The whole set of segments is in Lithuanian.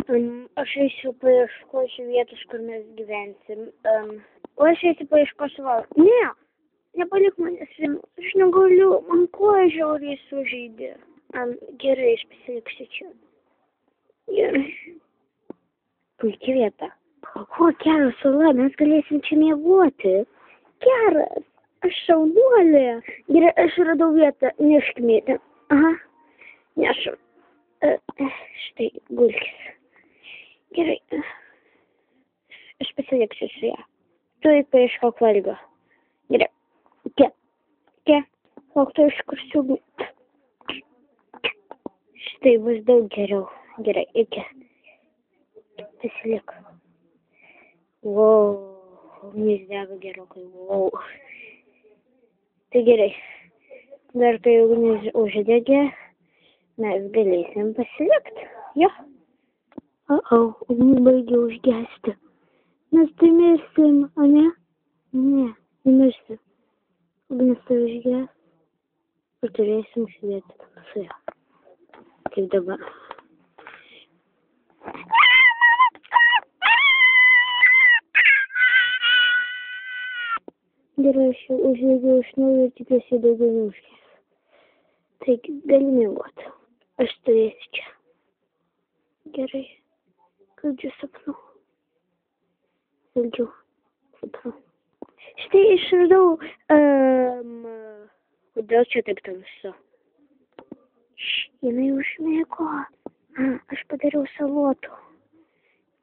Aš eisiu paieškosiu vietos, kur mes gyvensim. O aš eisiu paieškosiu valgą. Ne, nepalik manęs vienu. Aš negaliu, man koja žiauriai sužeidė. Gerai, aš pasiliksiu čia. Gerai. Puikia vieta. Ko geras sala, mes galėsim čia miegoti. Geras, aš šaunuolė. Gerai, aš radau vietą, neškime. Aha, nešam. Štai, gulkis. Gerai, aš pasiliksiu su ją. Tu paieškok valgio. Gerai, čia, lauk, iš kur siūlį. Štai bus daug geriau. Gerai, iki. Pasilik. Wow, ugnis dega gerokai. Wow. Tai gerai, dar kai ugnis uždegė, mes galėsim pasilikti. Jo. Ugnis baigė užgesti. Mes tai mirsim, o ne? Ne, nemirsim. Ugnis tai užges. Ir turėsim sėdėti tamsoje. Kaip dabar. Gerai, aš jau užlėgiau iš naujo ir tikiuosi daugiau neužges. Taigi, gali miegoti. Aš stovėsiu čia. Gerai. Saldžių sapnų. Saldžių sapnų. Štai išradau, kodėl čia taip tamsu? Jinai užmiego. Aš padariau salotų.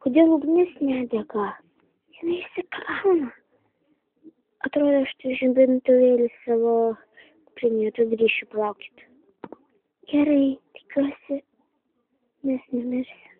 Kodėl ugnis nedega? Jinai įsikrauna. Atrodo, aš turiu žibintuvėlį savo kuprinėje, tu grįšiu, palaukit. Gerai, tikiuosi, mes nemirsim.